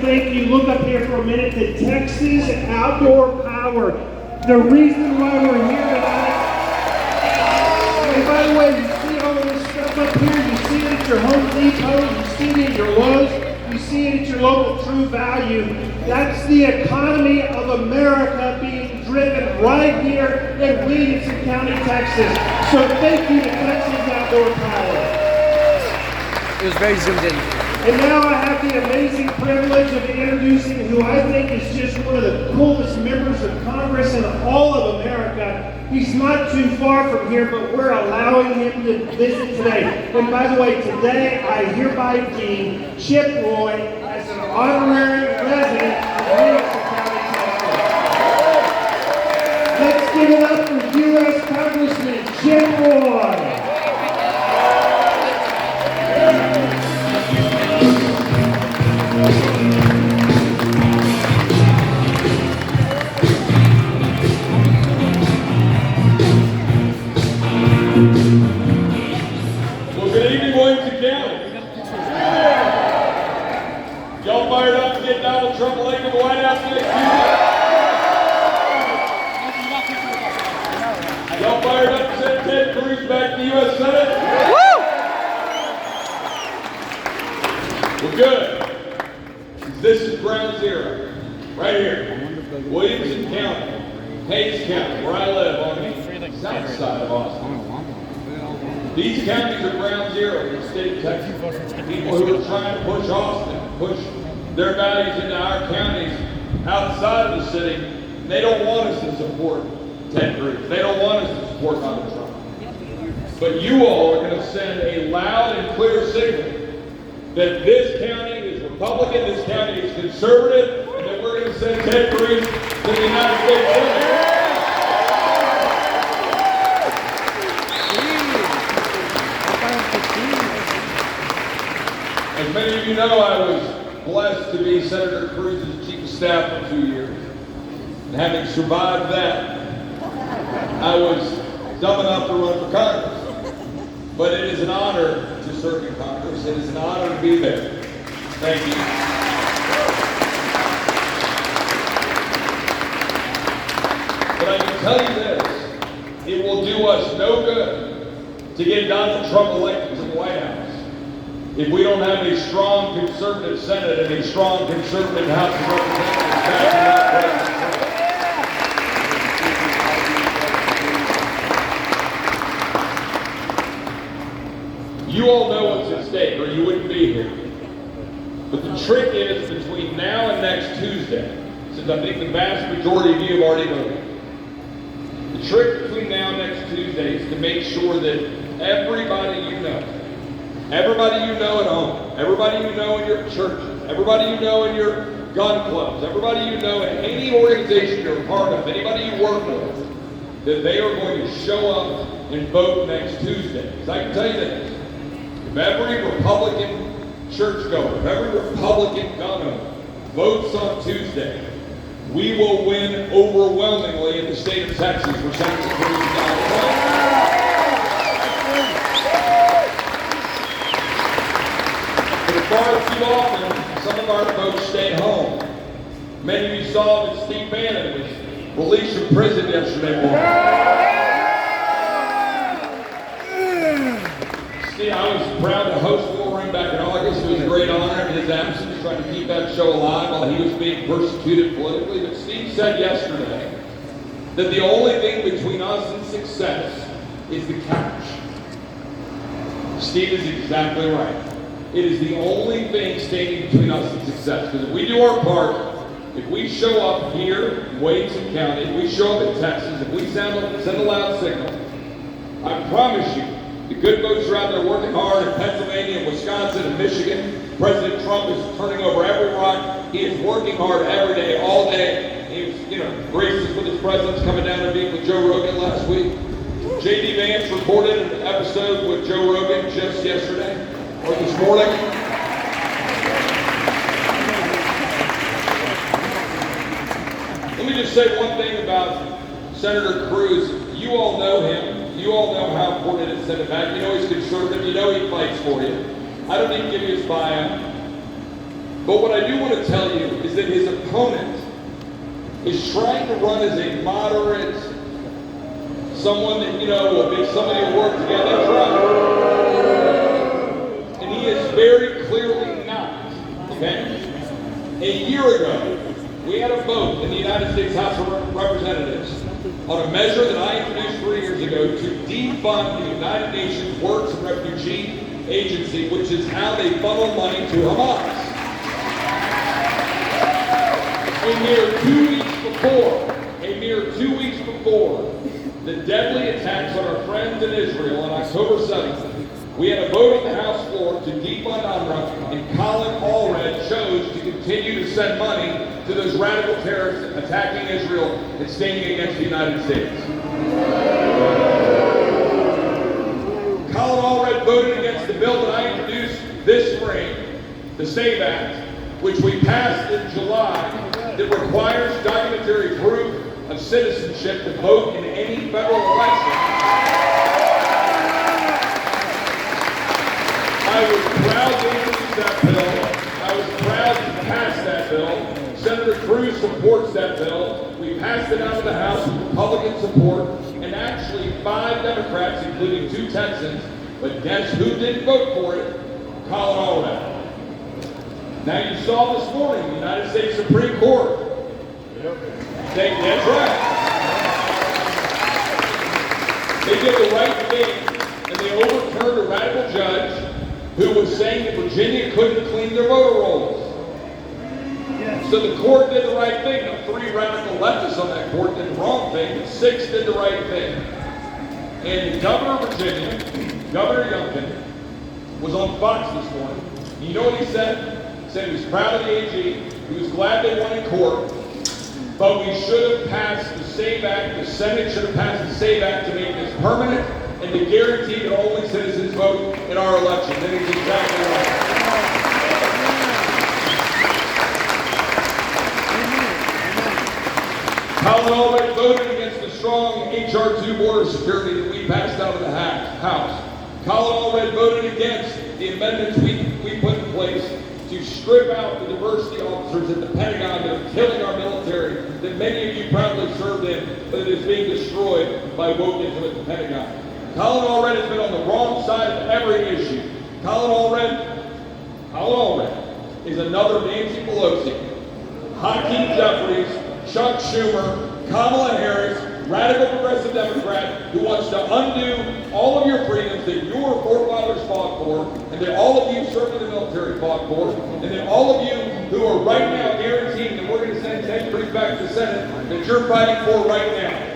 thank you. Look up here for a minute. The Texas Outdoor Power. The reason why we're here tonight. And by the way, you see all of this stuff up here. You see it at your Home Depot. You see it at your Lowe's. You see it at your local True Value. That's the economy of America being driven right here in Williamson County, Texas. So thank you to Texas Outdoor Power. It was very zoomed in. And now I have the amazing privilege of introducing who I think is just one of the coolest members of Congress in all of America. He's not too far from here, but we're allowing him to visit today. And by the way, today I hereby deem Chip Roy as an honorary resident of Williamson County, Texas. Let's give it up for U.S. Congressman Chip Roy. Well, good evening, Williamson County. Y'all fired up to get Donald Trump elected to the White House next Tuesday? Y'all fired up to send Ted Cruz back to the U.S. Senate? Well, good. This is ground zero, right here. Williamson County, Hayes County, where I live on the south side of Austin. These counties are ground zero in the state of Texas. People who are trying to push Austin, push their values into our counties outside of the city, they don't want us to support Ted Cruz. They don't want us to support Donald Trump. But you all are going to send a loud and clear signal that this county is Republican, this county is conservative, and that we're going to send Ted Cruz to the United States Senate. As many of you know, I was blessed to be Senator Cruz's chief of staff for 2 years. And having survived that, I was dumb enough to run for Congress. But it is an honor to serve in Congress. It is an honor to be there. Thank you. But I can tell you this, it will do us no good to get Donald Trump elected to the White House if we don't have a strong conservative Senate and a strong conservative House of Representatives backing up President Trump. You all know what's at stake, or you wouldn't be here. But the trick is, between now and next Tuesday, since I think the vast majority of you have already voted, the trick between now and next Tuesday is to make sure that everybody you know at home, everybody you know in your churches, everybody you know in your gun clubs, everybody you know in any organization you're a part of, anybody you work with, that they are going to show up and vote next Tuesday. Because I can tell you this, if every Republican churchgoer, if every Republican gun owner votes on Tuesday, we will win overwhelmingly in the state of Texas for Senator Cruz and Donald Trump. But far too often, some of our folks stay home. Many of you saw that Steve Bannon was released from prison yesterday morning. Steve, I was proud to host War Room back in August. It was a great honor in his absence, trying to keep that show alive while he was being persecuted politically. But Steve said yesterday that the only thing between us and success is the couch. Steve is exactly right. It is the only thing standing between us and success. Because if we do our part, if we show up here in Williamson County, if we show up in Texas, if we send a loud signal, I promise you, the good folks are out there working hard in Pennsylvania, and Wisconsin, and Michigan. President Trump is turning over every rock. He is working hard every day, all day. He was, gracious with his presence, coming down and being with Joe Rogan last week. J.D. Vance recorded an episode with Joe Rogan just yesterday, or this morning. Let me just say one thing about Senator Cruz. You all know him. You all know how important it is to send him back. You know he's conservative. You know he fights for you. I don't need to give you his bio. But what I do want to tell you is that his opponent is trying to run as a moderate, someone that, will be somebody who work together. And he is very clearly not. Okay? A year ago, we had a vote in the United States House of Representatives on a measure that I introduced 3 years ago to defund the United Nations Works and Refugee Agency, which is how they funnel money to Hamas. A mere 2 weeks before the deadly attacks on our friends in Israel on October 7th, we had a vote on the House floor to defund UNRWA, and Colin Allred chose to continue to send money to those radical terrorists attacking Israel and standing against the United States. Colin Allred voted against the bill that I introduced this spring, the SAVE Act, which we passed in July, that requires documentary proof of citizenship to vote in any federal election. I was proud to introduce that bill. I was proud to pass that bill. Senator Cruz supports that bill. We passed it out of the House with Republican support, and actually 5 Democrats, including 2 Texans. But guess who didn't vote for it? Colin Allred. Now you saw this morning, the United States Supreme Court. That's right. They did the right thing, and they overturned a radical judge who was saying that Virginia couldn't clean their voter rolls. So the court did the right thing. Now, 3 radical leftists on that court did the wrong thing, but 6 did the right thing. And the governor of Virginia, Governor Youngkin, was on Fox this morning. You know what he said? He said he was proud of the AG. He was glad they won in court. But we should have passed the SAVE Act. The Senate should have passed the SAVE Act to make this permanent and to guarantee that only citizens vote in our election. That is exactly right. Colin Allred voted against the strong H.R. 2 border security that we passed out of the House. Colin Allred voted against the amendments we put in place to strip out the diversity officers at the Pentagon that are killing our military, that many of you proudly served in, but it is being destroyed by wokeism at the Pentagon. Colin Allred has been on the wrong side of every issue. Colin Allred is another Nancy Pelosi, Hakeem Jeffries, Chuck Schumer, Kamala Harris, radical progressive Democrat who wants to undo all of your freedoms that your forefathers fought for, and that all of you served in the military fought for, and that all of you who are right now guaranteeing that we're going to send Ted Cruz back to the Senate, that you're fighting for right now.